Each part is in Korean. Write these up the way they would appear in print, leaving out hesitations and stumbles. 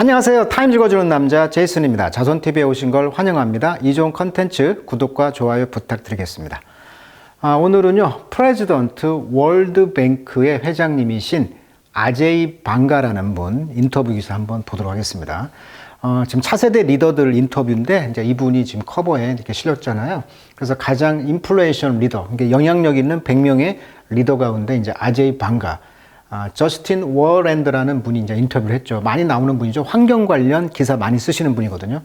안녕하세요. 타임 읽어주는 남자 제이슨입니다. 자손TV에 오신 걸 환영합니다. 이 좋은 컨텐츠 구독과 좋아요 부탁드리겠습니다. 오늘은요, 프레지던트 월드뱅크의 회장님이신 아제이 방가라는 분 인터뷰 기사 한번 보도록 하겠습니다. 지금 차세대 리더들 인터뷰인데, 이제 이분이 지금 커버에 이렇게 실렸잖아요. 그래서 가장 인플루엔셜 리더, 그러니까 영향력 있는 100명의 리더 가운데 이제 아제이 방가, 저스틴 워랜드라는 분이 이제 인터뷰를 했죠. 많이 나오는 분이죠. 환경 관련 기사 많이 쓰시는 분이거든요.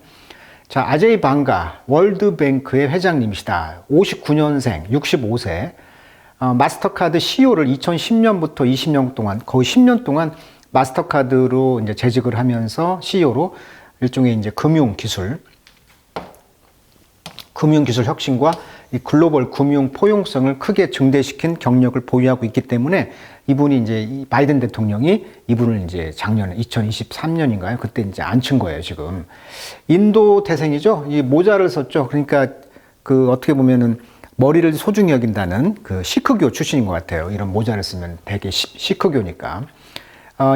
자, 아제이 방가, 월드뱅크의 회장님이시다. 59년생, 65세. 마스터카드 CEO를 2010년부터 20년 동안, 거의 10년 동안 마스터카드로 이제 재직을 하면서 CEO로 일종의 이제 금융기술 혁신과 이 글로벌 금융 포용성을 크게 증대시킨 경력을 보유하고 있기 때문에 이분이 이제 이 바이든 대통령이 이분을 이제 작년에 2023년인가요? 그때 이제 앉힌 거예요, 지금. 인도 태생이죠? 이 모자를 썼죠. 그러니까 그 어떻게 보면은 머리를 소중히 여긴다는 그 시크교 출신인 것 같아요. 이런 모자를 쓰면 되게 시크교니까.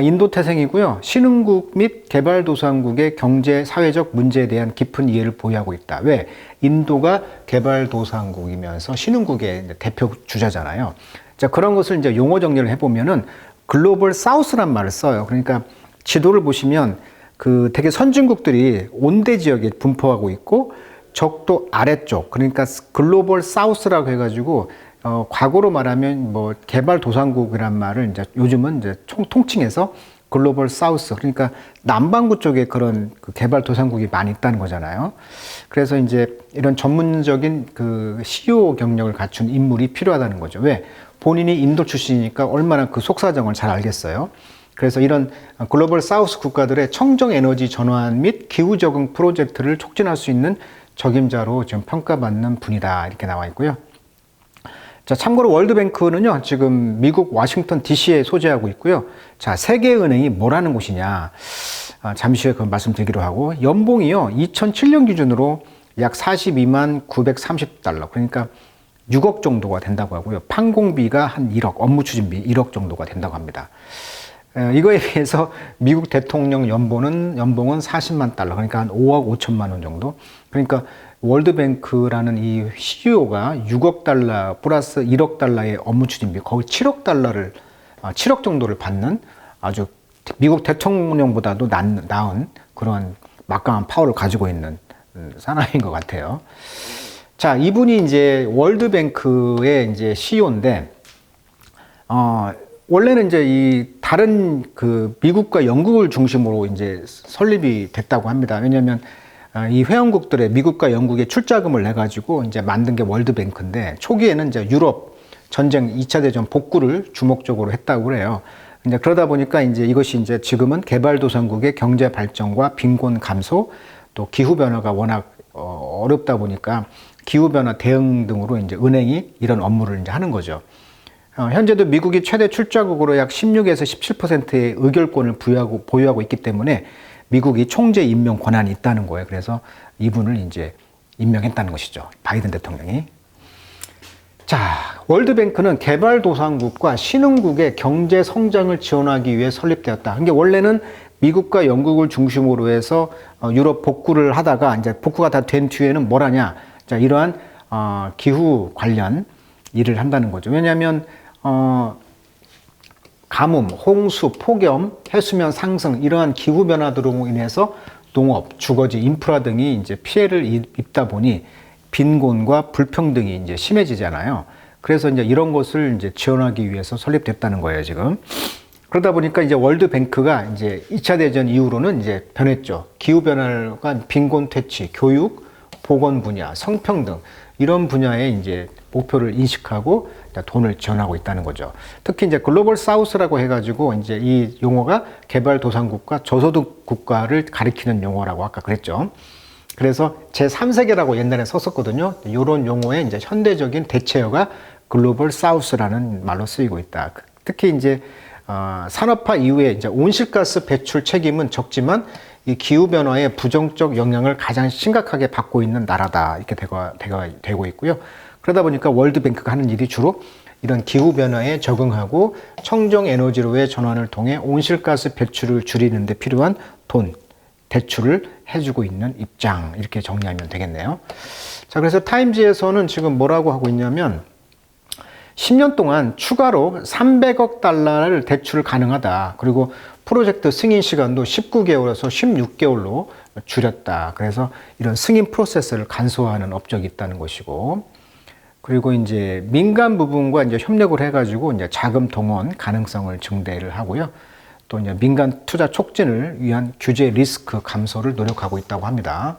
인도 태생이고요. 신흥국 및 개발도상국의 경제, 사회적 문제에 대한 깊은 이해를 보유하고 있다. 왜? 인도가 개발도상국이면서 신흥국의 대표 주자잖아요. 자, 그런 것을 이제 용어 정리를 해보면은 글로벌 사우스란 말을 써요. 그러니까 지도를 보시면 그 되게 선진국들이 온대 지역에 분포하고 있고 적도 아래쪽, 그러니까 글로벌 사우스라고 해가지고 과거로 말하면 뭐 개발도상국이란 말을 이제 요즘은 이제 통칭해서 글로벌 사우스, 그러니까 남반구 쪽에 그런 그 개발도상국이 많이 있다는 거잖아요. 그래서 이제 이런 전문적인 그 CEO 경력을 갖춘 인물이 필요하다는 거죠. 왜? 본인이 인도 출신이니까 얼마나 그 속사정을 잘 알겠어요. 그래서 이런 글로벌 사우스 국가들의 청정 에너지 전환 및 기후 적응 프로젝트를 촉진할 수 있는 적임자로 지금 평가받는 분이다, 이렇게 나와 있고요. 자, 참고로 월드뱅크는요, 지금 미국 워싱턴 DC에 소재하고 있고요. 자, 세계은행이 뭐라는 곳이냐. 잠시 후에 그 말씀드리기로 하고, 연봉이요, 2007년 기준으로 약 42만 930달러. 그러니까 6억 정도가 된다고 하고요. 판공비가 한 1억, 업무 추진비 1억 정도가 된다고 합니다. 이거에 비해서 미국 대통령 연봉은 40만 달러. 그러니까 한 5억 5천만 원 정도. 그러니까 월드뱅크라는 이 CEO가 6억 달러 플러스 1억 달러의 업무 추진비, 거의 7억 달러를, 7억 정도를 받는 아주 미국 대통령보다도 나은 그런 막강한 파워를 가지고 있는 사람인 것 같아요. 자, 이분이 이제 월드뱅크의 이제 CEO인데, 원래는 이제 이 다른 그 미국과 영국을 중심으로 이제 설립이 됐다고 합니다. 왜냐하면 이 회원국들의 미국과 영국의 출자금을 내 가지고 이제 만든 게 월드뱅크인데, 초기에는 이제 유럽 전쟁 2차 대전 복구를 주목적으로 했다고 그래요. 이제 그러다 보니까 이제 이것이 이제 지금은 개발도상국의 경제 발전과 빈곤 감소, 또 기후 변화가 워낙 어렵다 보니까 기후 변화 대응 등으로 이제 은행이 이런 업무를 이제 하는 거죠. 현재도 미국이 최대 출자국으로 약 16에서 17%의 의결권을 보유하고 있기 때문에 미국이 총재 임명 권한이 있다는 거예요. 그래서 이분을 이제 임명했다는 것이죠. 바이든 대통령이. 자, 월드뱅크는 개발도상국과 신흥국의 경제 성장을 지원하기 위해 설립되었다. 이게 원래는 미국과 영국을 중심으로 해서 유럽 복구를 하다가 이제 복구가 다 된 뒤에는 뭘 하냐. 자, 이러한 기후 관련 일을 한다는 거죠. 왜냐하면 가뭄, 홍수, 폭염, 해수면 상승, 이러한 기후 변화들로 인해서 농업, 주거지, 인프라 등이 이제 피해를 입다 보니 빈곤과 불평등이 이제 심해지잖아요. 그래서 이제 이런 것을 이제 지원하기 위해서 설립됐다는 거예요, 지금. 그러다 보니까 이제 월드뱅크가 이제 2차 대전 이후로는 이제 변했죠. 기후 변화가 빈곤 퇴치, 교육, 보건 분야, 성평등, 이런 분야에 이제 목표를 인식하고 돈을 지원하고 있다는 거죠. 특히 이제 글로벌 사우스라고 해가지고 이제 이 용어가 개발도상국과 저소득 국가를 가리키는 용어라고 아까 그랬죠. 그래서 제3세계라고 옛날에 썼었거든요. 이런 용어의 이제 현대적인 대체어가 글로벌 사우스라는 말로 쓰이고 있다. 특히 이제 산업화 이후에 이제 온실가스 배출 책임은 적지만 이 기후변화의 부정적 영향을 가장 심각하게 받고 있는 나라다, 이렇게 되고 있고요. 그러다 보니까 월드뱅크가 하는 일이 주로 이런 기후변화에 적응하고 청정 에너지로의 전환을 통해 온실가스 배출을 줄이는 데 필요한 돈, 대출을 해주고 있는 입장, 이렇게 정리하면 되겠네요. 자, 그래서 타임즈에서는 지금 뭐라고 하고 있냐면 10년 동안 추가로 300억 달러를 대출 가능하다. 그리고 프로젝트 승인 시간도 19개월에서 16개월로 줄였다. 그래서 이런 승인 프로세스를 간소화하는 업적이 있다는 것이고, 그리고 이제 민간 부분과 이제 협력을 해가지고 이제 자금 동원 가능성을 증대를 하고요. 또 이제 민간 투자 촉진을 위한 규제 리스크 감소를 노력하고 있다고 합니다.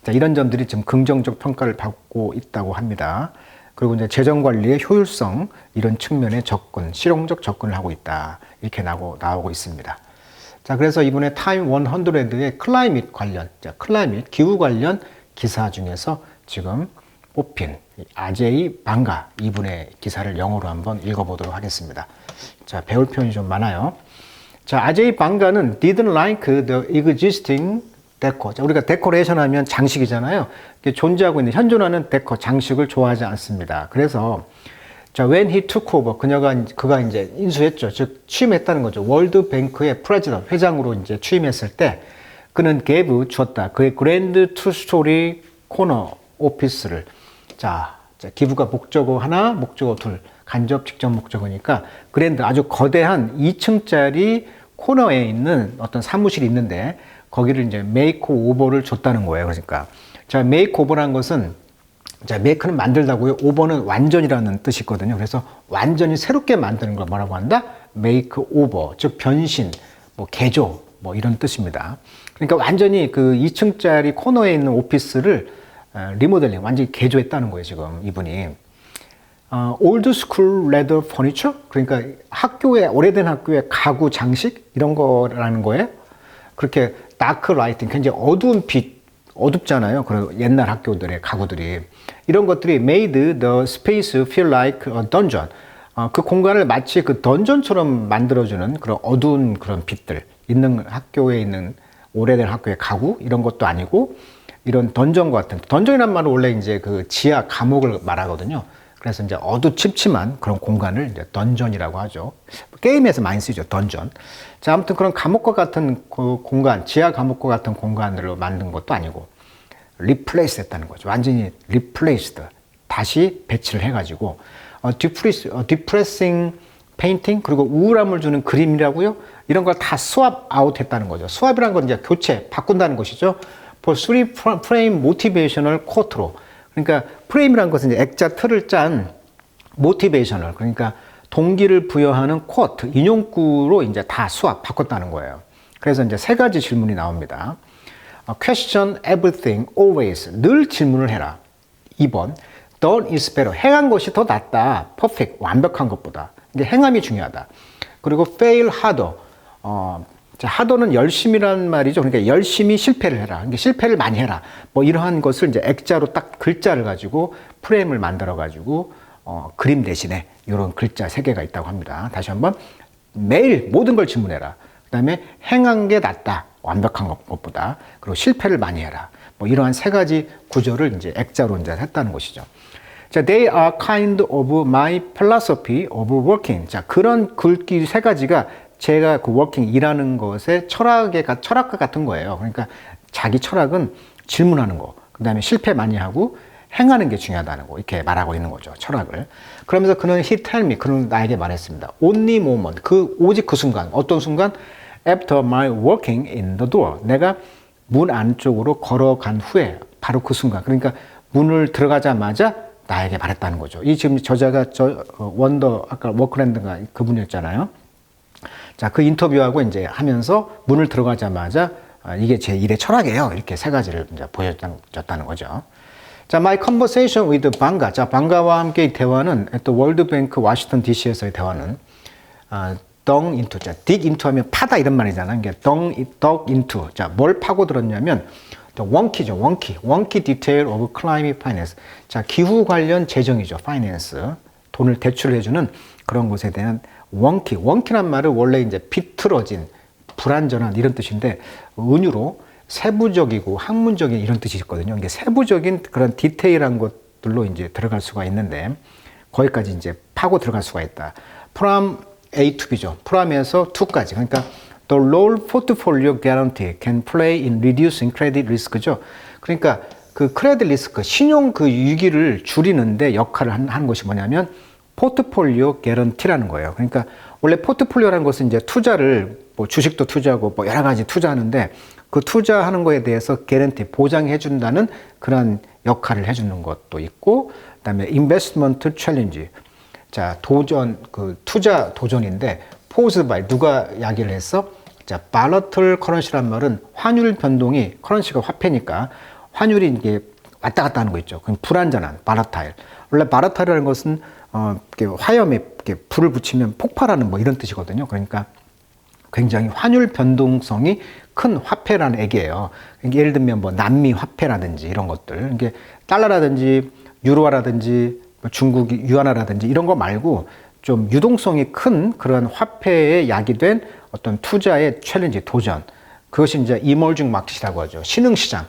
자, 이런 점들이 지금 긍정적 평가를 받고 있다고 합니다. 그리고 이제 재정 관리의 효율성, 이런 측면의 접근, 실용적 접근을 하고 있다. 이렇게 나오고 있습니다. 자, 그래서 이번에 타임 100의 클라이밋 관련, 클라이밋 기후 관련 기사 중에서 지금 뽑힌 아제이 방가, 이분의 기사를 영어로 한번 읽어보도록 하겠습니다. 자, 배울 표현이 좀 많아요. 자, 아제이 방가는 didn't like the existing 데코. 자, 우리가 데코레이션 하면 장식이잖아요. 존재하고 있는, 현존하는 데코, 장식을 좋아하지 않습니다. 그래서, 자, when he took over, 그가 이제 인수했죠. 즉, 취임했다는 거죠. 월드뱅크의 프레지던트, 회장으로 이제 취임했을 때, 그는 gave, 주었다. 그의 그랜드 투스토리 코너 오피스를, 자, 기부가 목적어 하나, 목적어 둘, 간접, 직접 목적어니까, 그랜드, 아주 거대한 2층짜리 코너에 있는 어떤 사무실이 있는데, 거기를 이제 메이크 오버를 줬다는 거예요. 그러니까. 자, 메이크 오버라는 것은, 자, 메이크는 만들다고요. 오버는 완전이라는 뜻이 있거든요. 그래서 완전히 새롭게 만드는 걸 뭐라고 한다? 메이크 오버. 즉, 변신, 뭐, 개조, 뭐, 이런 뜻입니다. 그러니까 완전히 그 2층짜리 코너에 있는 오피스를 리모델링, 완전히 개조했다는 거예요. 지금 이분이. 올드 스쿨 레더 퍼니처? 그러니까 오래된 학교의 가구 장식? 이런 거라는 거예요. 그렇게 다크 라이팅, 굉장히 어두운 빛, 어둡잖아요. 그리고 옛날 학교들의 가구들이. 이런 것들이 made the space feel like a dungeon. 그 공간을 마치 그 던전처럼 만들어주는 그런 어두운 그런 빛들 있는 학교에 있는 오래된 학교의 가구? 이런 것도 아니고, 이런 던전과 같은, 던전이란 말은 원래 이제 그 지하 감옥을 말하거든요. 그래서 이제 어두침침한 그런 공간을 이제 던전이라고 하죠. 게임에서 많이 쓰죠, 던전. 자, 아무튼 그런 감옥과 같은 그 공간, 지하 감옥과 같은 공간으로 만든 것도 아니고, 리플레이스 했다는 거죠. 완전히 리플레이스드. 다시 배치를 해가지고, 디프레싱 페인팅, 그리고 우울함을 주는 그림이라고요? 이런 걸 다 스왑 아웃 했다는 거죠. 스왑이라는 건 이제 교체, 바꾼다는 것이죠. For 3-frame motivational quote로. 그러니까 프레임이라는 것은 이제 액자 틀을 짠 모티베이셔널, 그러니까 동기를 부여하는 쿼트, 인용구로 이제 다 수학 바꿨다는 거예요. 그래서 이제 3가지 질문이 나옵니다. Question everything always. 늘 질문을 해라. 2번. Done is better. 행한 것이 더 낫다. Perfect. 완벽한 것보다. 이게 행함이 중요하다. 그리고 fail harder. 하더는 열심이라는 말이죠. 그러니까 열심히 실패를 해라. 그러니까 실패를 많이 해라. 뭐 이러한 것을 이제 액자로 딱 글자를 가지고 프레임을 만들어 가지고 그림 대신에 이런 글자 3개가 있다고 합니다. 다시 한번 매일 모든 걸 질문해라. 그다음에 행한 게 낫다. 완벽한 것보다. 그리고 실패를 많이 해라. 뭐 이러한 3가지 구조를 이제 액자로 이제 했다는 것이죠. 자, they are kind of my philosophy of working. 자, 그런 글귀 3가지가 제가 그 워킹, 일하는 것의 철학과 같은 거예요. 그러니까 자기 철학은 질문하는 거, 그 다음에 실패 많이 하고 행하는 게 중요하다는 거, 이렇게 말하고 있는 거죠. 철학을. 그러면서 그는 he tell me, 그는 나에게 말했습니다. Only moment, 오직 그 순간, 어떤 순간? After my walking in the door. 내가 문 안쪽으로 걸어간 후에, 바로 그 순간. 그러니까 문을 들어가자마자 나에게 말했다는 거죠. 이 지금 저자가 원더, 아까 워크랜드가 그분이었잖아요. 자, 그 인터뷰하고 이제 하면서 문을 들어가자마자 이게 제 일의 철학이에요. 이렇게 3가지를 이제 보여줬다는 거죠. 자, my conversation with Banga. 자, 방가와 함께 대화는 또 월드뱅크 워싱턴 DC에서의 대화는 dug into. 자, dig into 하면 파다 이런 말이잖아요. 이게 dug into. 자, 뭘 파고들었냐면 wonky죠. wonky detail of climate finance. 자, 기후 관련 재정이죠. finance. 돈을 대출해주는 그런 것에 대한 원키란 말은 원래 이제 비틀어진, 불완전한 이런 뜻인데, 은유로 세부적이고 학문적인 이런 뜻이 있거든요. 이게 세부적인 그런 디테일한 것들로 이제 들어갈 수가 있는데, 거기까지 이제 파고 들어갈 수가 있다. from A to B죠. from에서 to까지. 그러니까 The role portfolio guarantee can play in reducing credit risk죠. 그러니까 그 크레딧 리스크, 신용 그 위기를 줄이는데 역할을 하는 것이 뭐냐면 포트폴리오 개런티라는 거예요. 그러니까 원래 포트폴리오라는 것은 이제 투자를 뭐 주식도 투자하고 뭐 여러 가지 투자하는데 그 투자하는 거에 대해서 개런티 보장해 준다는 그런 역할을 해주는 것도 있고, 그다음에 인베스트먼트 챌린지, 자 도전 그 투자 도전인데 포즈 바이 누가 이야기를 했어? 자 발러틀 커런시란 말은 환율 변동이 커런시가 화폐니까 환율이 이게 왔다 갔다 하는 거 있죠. 그럼 불안전한 바라타일. 원래 바라타일이라는 것은 이렇게 화염에 이렇게 불을 붙이면 폭발하는 뭐 이런 뜻이거든요. 그러니까 굉장히 환율 변동성이 큰 화폐라는 얘기예요. 예를 들면 뭐 남미 화폐라든지 이런 것들, 이게 달러라든지 유로화라든지 중국 유안화라든지 이런 거 말고 좀 유동성이 큰 그런 화폐에 야기된 어떤 투자의 챌린지, 도전. 그것이 이제 이머징 마켓이라고 하죠. 신흥시장.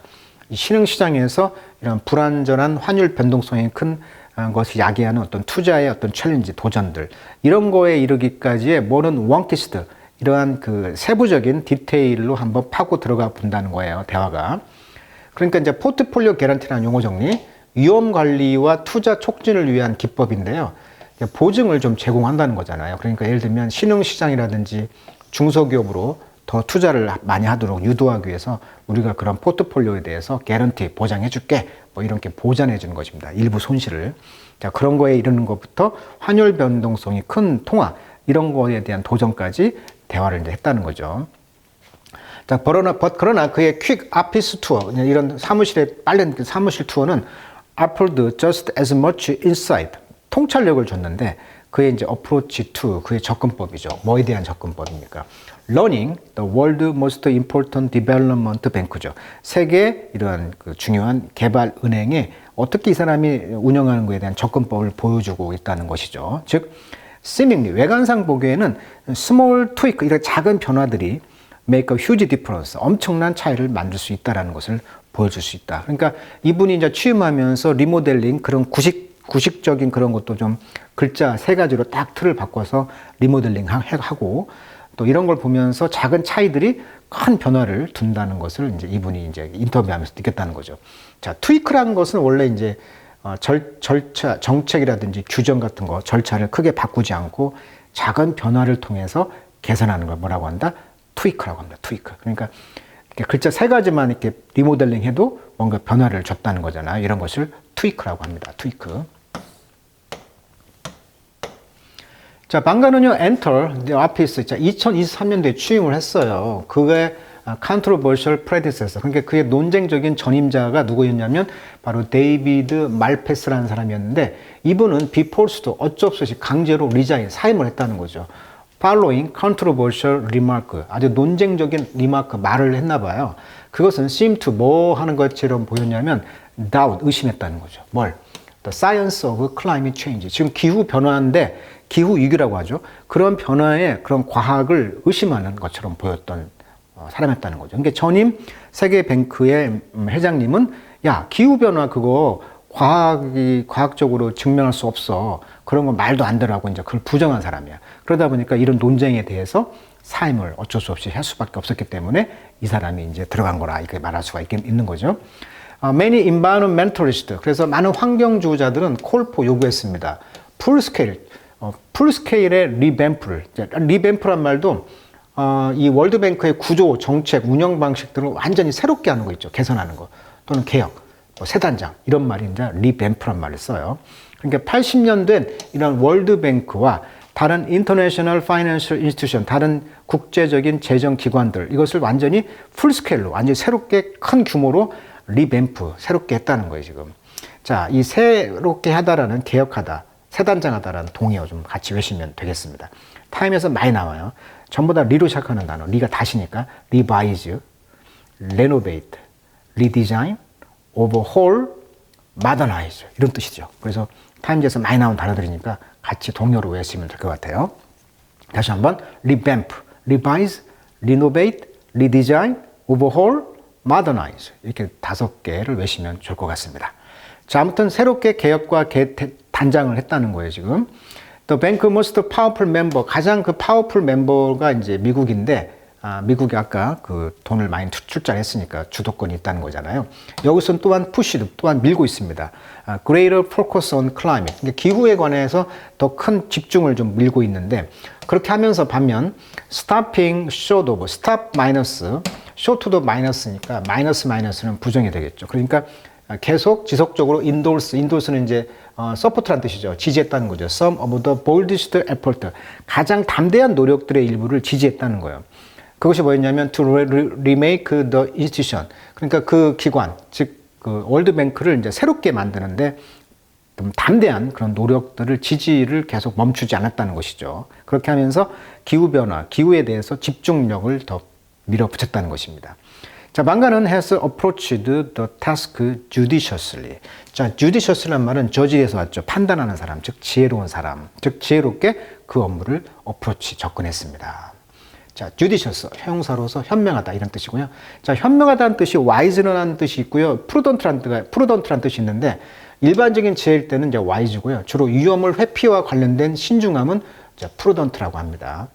이 신흥시장에서 이런 불안전한 환율 변동성이 큰 것이 야기하는 어떤 투자의 어떤 챌린지, 도전들. 이런 거에 이르기까지의 모든 원키스트, 이러한 그 세부적인 디테일로 한번 파고 들어가 본다는 거예요, 대화가. 그러니까 이제 포트폴리오 개런티라는 용어 정리, 위험 관리와 투자 촉진을 위한 기법인데요. 보증을 좀 제공한다는 거잖아요. 그러니까 예를 들면 신흥시장이라든지 중소기업으로 더 투자를 많이 하도록 유도하기 위해서 우리가 그런 포트폴리오에 대해서 개런티 보장해 줄게, 뭐 이렇게 보장해 주는 것입니다. 일부 손실을. 자, 그런 거에 이르는 것부터 환율 변동성이 큰 통화, 이런 거에 대한 도전까지 대화를 이제 했다는 거죠. 자, 그러나 그의 퀵 아피스 투어, 이런 사무실의 빠른 사무실 투어는 offered just as much insight, 통찰력을 줬는데 그의 이제 approach to, 그의 접근법이죠. 뭐에 대한 접근법입니까? Learning the world most important development bank죠. 세계 이런 그 중요한 개발 은행에 어떻게 이 사람이 운영하는 것에 대한 접근법을 보여주고 있다는 것이죠. 즉, seemingly 외관상 보기에는 small tweak, 이런 작은 변화들이 make a huge difference, 엄청난 차이를 만들 수 있다는 것을 보여줄 수 있다. 그러니까 이분이 이제 취임하면서 리모델링, 그런 구식적인 그런 것도 좀 글자 세 가지로 딱 틀을 바꿔서 리모델링 하고, 또 이런 걸 보면서 작은 차이들이 큰 변화를 둔다는 것을 이제 이분이 이제 인터뷰하면서 느꼈다는 거죠. 자, 트위크라는 것은 원래 이제 절차, 정책이라든지 규정 같은 거, 절차를 크게 바꾸지 않고 작은 변화를 통해서 개선하는 걸 뭐라고 한다? 트위크라고 합니다. 트위크. 그러니까 이렇게 글자 세 가지만 이렇게 리모델링 해도 뭔가 변화를 줬다는 거잖아요. 이런 것을 트위크라고 합니다. 트위크. 자, 방가는요, Enter the Office. 자, 2023년도에 취임을 했어요. 그의 controversial predecessor. 그러니까 그의 논쟁적인 전임자가 누구였냐면 바로 데이비드 말페스라는 사람이었는데, 이분은 비폴스도 어쩔 수 없이 강제로 리자인, 사임을 했다는 거죠. Following controversial remark. 아주 논쟁적인 리마크, 말을 했나 봐요. 그것은 seem to 뭐 하는 것처럼 보였냐면 doubt, 의심했다는 거죠. 뭘? The science of climate change. 지금 기후 변화인데 기후 위기라고 하죠. 그런 변화에 그런 과학을 의심하는 것처럼 보였던 사람이었다는 거죠. 그러니까 전임 세계뱅크의 회장님은 야, 기후 변화 그거 과학적으로 증명할 수 없어. 그런 건 말도 안 되라고 이제 그걸 부정한 사람이야. 그러다 보니까 이런 논쟁에 대해서 사임을 어쩔 수 없이 할 수밖에 없었기 때문에 이 사람이 이제 들어간 거라 이렇게 말할 수가 있는 거죠. Many environmentalists, 그래서 많은 환경주의자들은 콜포 요구했습니다. 풀스케일의 리뱀프를, 리뱀프란 말도 이 월드뱅크의 구조, 정책, 운영 방식들을 완전히 새롭게 하는 거 있죠. 개선하는 거 또는 개혁, 새 단장 이런 말인데 리뱀프란 말을 써요. 그러니까 80년된 이런 월드뱅크와 다른 인터내셔널 파이낸셜 인스티튜션, 다른 국제적인 재정 기관들, 이것을 완전히 풀스케일로, 완전히 새롭게 큰 규모로 리뱀프, 새롭게 했다는 거예요, 지금. 자, 이 새롭게 하다라는, 개혁하다, 새단장하다라는 동의어 좀 같이 외우시면 되겠습니다. 타임에서 많이 나와요. 전부 다 리로 시작하는 단어, 리가 다시니까 리바이즈, 레노베이트, 리디자인, 오버홀, 마더나이즈 이런 뜻이죠. 그래서 타임즈에서 많이 나온 단어들이니까 같이 동요로 외우시면 될 것 같아요. 다시 한번 revamp, revise, renovate, redesign, overhaul, modernize 이렇게 5개를 외우시면 좋을 것 같습니다. 자, 아무튼 새롭게 개혁과 단장을 했다는 거예요, 지금. The bank most powerful member, 가장 그 파워풀 멤버가 이제 미국인데 미국이 아까 그 돈을 많이 출자를 했으니까 주도권이 있다는 거잖아요. 여기서는 또한 푸시도 또한 밀고 있습니다. Greater focus on climate. 그러니까 기후에 관해서 더 큰 집중을 좀 밀고 있는데 그렇게 하면서 반면 stopping short of, stop 마이너스, short도 마이너스니까 마이너스는 부정이 되겠죠. 그러니까 계속 지속적으로 인도스는 이제 서포트란 뜻이죠. 지지했다는 거죠. Some of the boldest effort. 가장 담대한 노력들의 일부를 지지했다는 거예요. 그것이 뭐였냐면 to remake the institution. 그러니까 그 기관, 즉 그 월드뱅크를 이제 새롭게 만드는데 좀 담대한 그런 노력들을 지지를 계속 멈추지 않았다는 것이죠. 그렇게 하면서 기후 변화, 기후에 대해서 집중력을 더 밀어붙였다는 것입니다. 자, 방가는 has approached the task judiciously. 자, judicious라는 말은 저지에서 왔죠. 판단하는 사람, 즉 지혜로운 사람, 즉 지혜롭게 그 업무를 approach, 접근했습니다. 자, judicious, 형용사로서 현명하다 이런 뜻이고요. 자, 현명하다는 뜻이 wise라는 뜻이 있고요. prudent라는 뜻이 있는데 일반적인 지혜일 때는 이제 wise고요. 주로 위험을 회피와 관련된 신중함은 이제 prudent라고 합니다.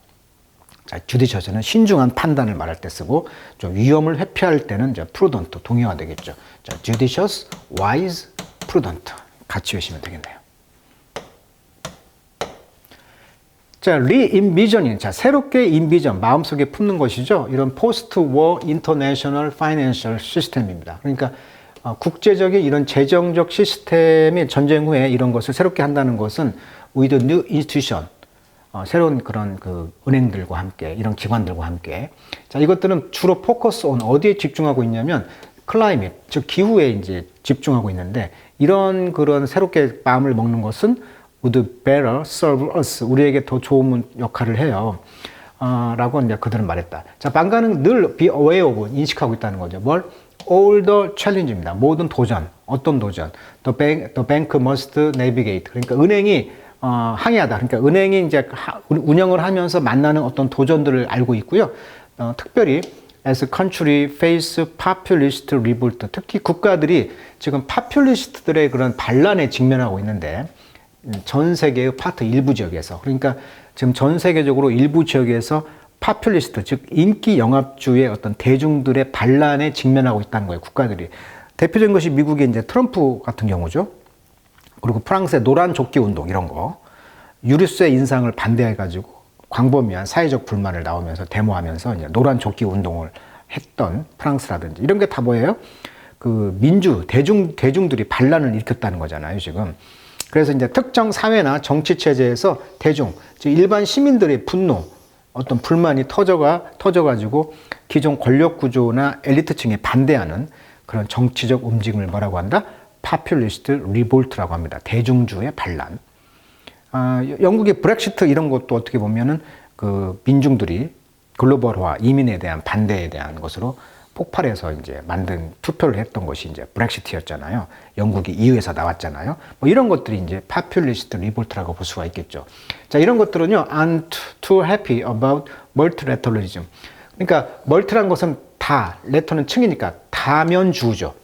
자, judicious는 신중한 판단을 말할 때 쓰고 좀 위험을 회피할 때는 이제 prudent 동의어가 되겠죠. 자, judicious, wise, prudent 같이 외우시면 되겠네요. 자, re-envisioning. 자, 새롭게 인비전, 마음속에 품는 것이죠. 이런 post-war international financial system입니다. 그러니까 국제적인 이런 재정적 시스템이 전쟁 후에 이런 것을 새롭게 한다는 것은 with new institution, 새로운 그런 그 은행들과 함께, 이런 기관들과 함께. 자, 이것들은 주로 focus on 어디에 집중하고 있냐면 climate, 즉 기후에 이제 집중하고 있는데 이런 그런 새롭게 마음을 먹는 것은 would better serve us. 우리에게 더 좋은 역할을 해요. 라고 이제 그들은 말했다. 자, 방가는 늘 be aware of, 인식하고 있다는 거죠. 뭘? All the challenge입니다. 모든 도전. 어떤 도전? The bank must navigate. 그러니까 은행이 항해하다. 그러니까 은행이 이제 운영을 하면서 만나는 어떤 도전들을 알고 있고요. 특별히 as country face populist revolt. 특히 국가들이 지금 파퓰리스트들의 그런 반란에 직면하고 있는데 전 세계의 파트 일부 지역에서, 그러니까 지금 전 세계적으로 일부 지역에서 파퓰리스트, 즉 인기 영합주의 어떤 대중들의 반란에 직면하고 있다는 거예요. 국가들이. 대표적인 것이 미국의 이제 트럼프 같은 경우죠. 그리고 프랑스의 노란 조끼 운동 이런 거. 유류세 인상을 반대해가지고 광범위한 사회적 불만을 나오면서 데모하면서 이제 노란 조끼 운동을 했던 프랑스라든지 이런 게 다 뭐예요? 그 대중들이 반란을 일으켰다는 거잖아요, 지금. 그래서 이제 특정 사회나 정치 체제에서 대중, 즉 일반 시민들의 분노, 어떤 불만이 터져가지고 기존 권력 구조나 엘리트층에 반대하는 그런 정치적 움직임을 뭐라고 한다? 파퓰리스트 리볼트라고 합니다. 대중주의 반란. 영국의 브렉시트 이런 것도 어떻게 보면은 그 민중들이 글로벌화, 이민에 대한 반대에 대한 것으로 폭발해서 이제 만든 투표를 했던 것이 이제 브렉시트였잖아요. 영국이 EU에서 나왔잖아요. 뭐 이런 것들이 이제 파퓰리스트 리볼트라고 볼 수가 있겠죠. 자, 이런 것들은요, aren't too happy about multilateralism. 그러니까 멀티란 것은 다, 레터는 층이니까 다면주죠.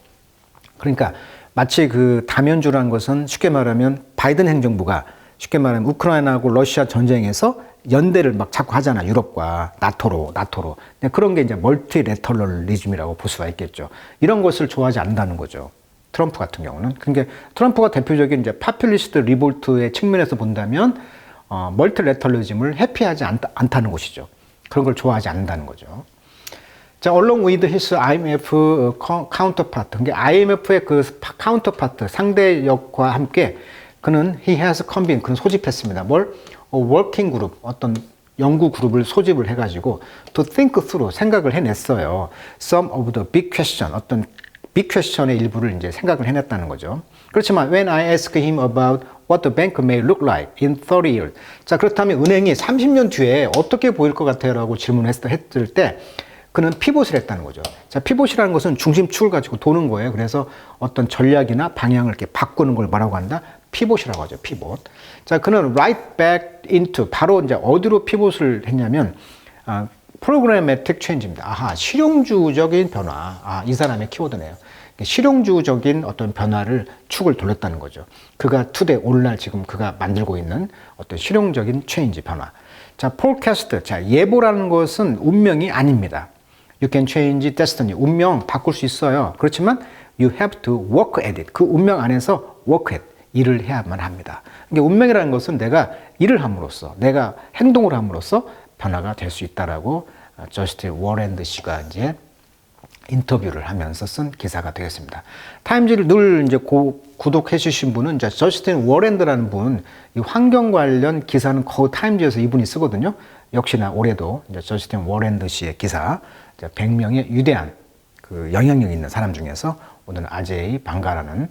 그러니까 마치 그 다면주라는 것은 쉽게 말하면 바이든 행정부가 쉽게 말하면 우크라이나하고 러시아 전쟁에서 연대를 막 자꾸 하잖아. 유럽과 나토로. 그런 게 이제 멀티레터럴리즘이라고 볼 수가 있겠죠. 이런 것을 좋아하지 않는다는 거죠. 트럼프 같은 경우는. 그러니까 트럼프가 대표적인 이제 파퓰리스트 리볼트의 측면에서 본다면 멀티레터럴리즘을 회피하지 않다는 것이죠. 그런 걸 좋아하지 않는다는 거죠. 자, along with his IMF counterpart. 그러니까 IMF의 그 카운터파트, 상대역과 함께 그는 he has convened, 그는 소집했습니다. 뭘? working group, 어떤 연구 그룹을 소집을 해가지고 to think through, 생각을 해냈어요. Some of the big question, 어떤 big question의 일부를 이제 생각을 해냈다는 거죠. 그렇지만 when I ask him about what the bank may look like in 30 years. 자, 그렇다면 은행이 30년 뒤에 어떻게 보일 것 같아요? 라고 질문했을 때 그는 피봇을 했다는 거죠. 자, 피봇이라는 것은 중심축을 가지고 도는 거예요. 그래서 어떤 전략이나 방향을 이렇게 바꾸는 걸 뭐라고 한다? 피봇이라고 하죠. 피봇. 자, 그는 right back into, 바로 이제 어디로 피봇을 했냐면 programmatic change입니다. 아하, 실용주의적인 변화. 이 사람의 키워드네요. 실용주의적인 어떤 변화를 축을 돌렸다는 거죠. 그가 투데이, 오늘날 지금 그가 만들고 있는 어떤 실용적인 체인지, 변화. 자, forecast. 자, 예보라는 것은 운명이 아닙니다. You can change destiny. 운명 바꿀 수 있어요. 그렇지만 you have to work at it. 그 운명 안에서 work at, 일을 해야만 합니다. 그러니까 운명이라는 것은 내가 일을 함으로써, 내가 행동을 함으로써 변화가 될 수 있다라고 저스틴 워렌드 씨가 이제 인터뷰를 하면서 쓴 기사가 되겠습니다. 타임즈를 늘 이제 구독해 주신 분은 이제 저스틴 워렌드라는 분, 이 환경 관련 기사는 거의 타임즈에서 이분이 쓰거든요. 역시나 올해도 이제 저스틴 워렌드 씨의 기사, 100명의 위대한 그 영향력 있는 사람 중에서 오늘 아제이 방가라는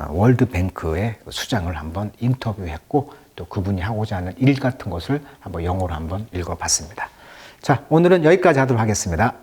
월드뱅크의 수장을 한번 인터뷰했고 또 그분이 하고자 하는 일 같은 것을 한번 영어로 한번 읽어봤습니다. 자, 오늘은 여기까지 하도록 하겠습니다.